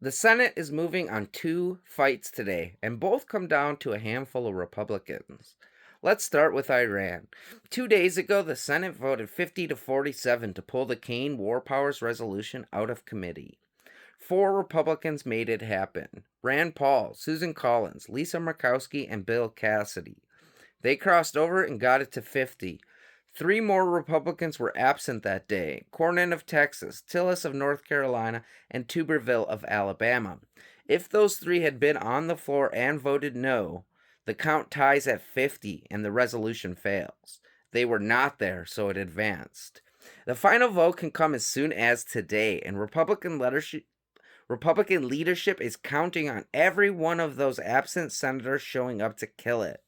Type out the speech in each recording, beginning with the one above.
The Senate is moving on two fights today, and both come down to a handful of Republicans. Let's start with Iran. 2 days ago, the Senate voted 50 to 47 to pull the Kane War Powers resolution out of committee. Four Republicans made it happen: Rand Paul, Susan Collins, Lisa Murkowski, and Bill Cassidy. They crossed over and got it to 50. Three more Republicans were absent that day: Cornyn of Texas, Tillis of North Carolina, and Tuberville of Alabama. If those three had been on the floor and voted no, the count ties at 50 and the resolution fails. They were not there, so it advanced. The final vote can come as soon as today, and Republican leadership is counting on every one of those absent senators showing up to kill it.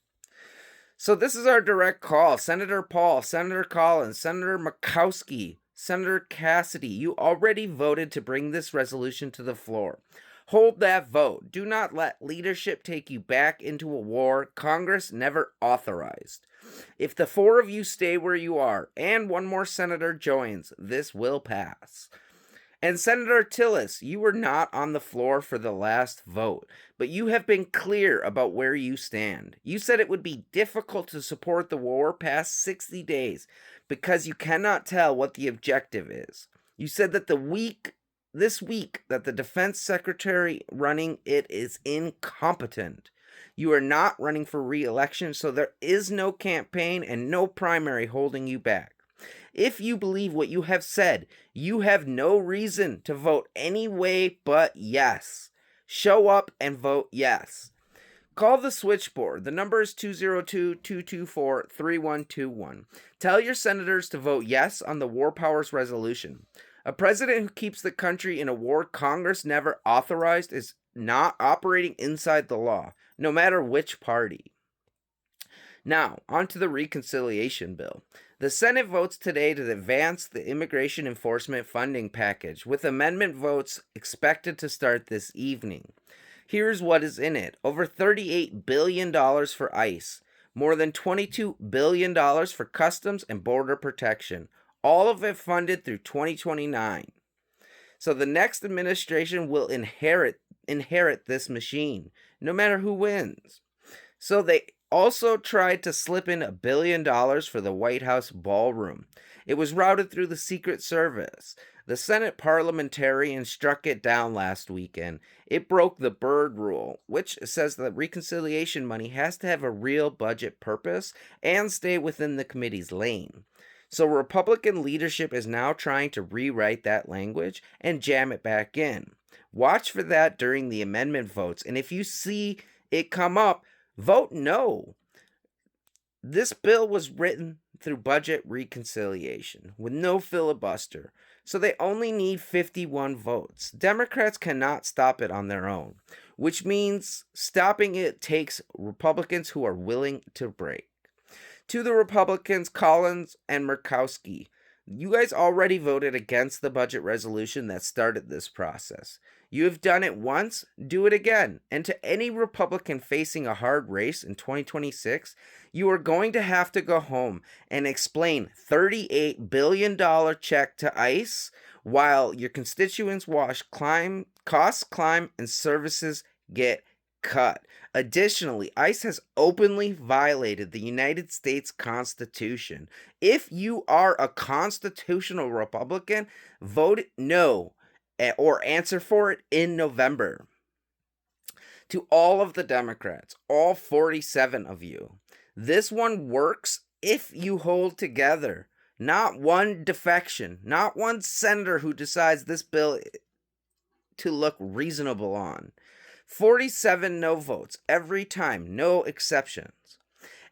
So this is our direct call. Senator Paul, Senator Collins, Senator Murkowski, Senator Cassidy, you already voted to bring this resolution to the floor. Hold that vote. Do not let leadership take you back into a war Congress never authorized. If the four of you stay where you are and one more senator joins, this will pass. And Senator Tillis, you were not on the floor for the last vote, but you have been clear about where you stand. You said it would be difficult to support the war past 60 days because you cannot tell what the objective is. You said that this week that the defense secretary running it is incompetent. You are not running for re-election, so there is no campaign and no primary holding you back. If you believe what you have said, you have no reason to vote any way but yes. Show up and vote yes. Call the switchboard. The number is 202-224-3121. Tell your senators to vote yes on the War Powers resolution. A president who keeps the country in a war Congress never authorized is not operating inside the law, no matter which party. Now, on to the reconciliation bill. The Senate votes today to advance the immigration enforcement funding package, with amendment votes expected to start this evening. Here's what is in it: over $38 billion for ICE, more than $22 billion for customs and border protection, all of it funded through 2029. So the next administration will inherit this machine, no matter who wins. So they also tried to slip in $1 billion for the White House ballroom. It was routed through the Secret Service. The Senate parliamentarian struck it down last weekend. It broke the Byrd Rule, which says that reconciliation money has to have a real budget purpose and stay within the committee's lane. So Republican leadership is now trying to rewrite that language and jam it back in. Watch for that during the amendment votes, and if you see it come up, vote no. This bill was written through budget reconciliation with no filibuster, so they only need 51 votes. Democrats cannot stop it on their own, which means stopping it takes Republicans who are willing to break. To the Republicans, Collins and Murkowski, you guys already voted against the budget resolution that started this process. You have done it once, do it again. And to any Republican facing a hard race in 2026, you are going to have to go home and explain $38 billion check to ICE while your constituents costs climb, and services get cut. Additionally, ICE has openly violated the United States Constitution. If you are a constitutional Republican, vote no or answer for it in November. To all of the Democrats, all 47 of you, this one works if you hold together. Not one defection, not one senator who decides this bill to look reasonable on. 47 no votes every time, no exceptions.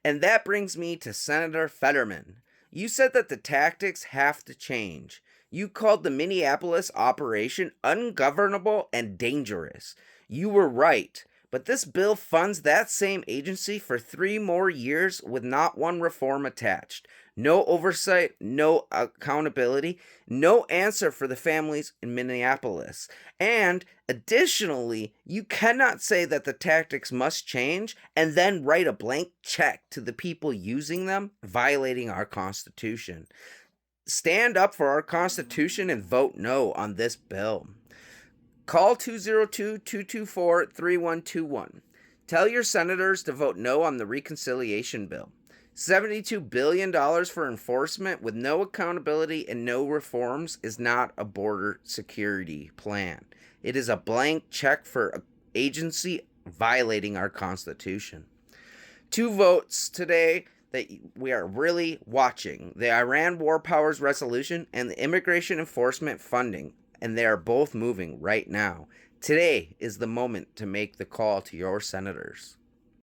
And that brings me to Senator Fetterman. You said that the tactics have to change. You called the Minneapolis operation ungovernable and dangerous. You were right, but this bill funds that same agency for 3 more years with not one reform attached. No oversight, no accountability, no answer for the families in Minneapolis. And additionally, you cannot say that the tactics must change and then write a blank check to the people using them, violating our Constitution. Stand up for our Constitution and vote no on this bill. Call 202-224-3121. Tell your senators to vote no on the reconciliation bill. $72 billion for enforcement with no accountability and no reforms is not a border security plan. It is a blank check for an agency violating our Constitution. 2 votes today that we are really watching: the Iran War Powers Resolution and the Immigration Enforcement Funding, and they are both moving right now. Today is the moment to make the call to your senators.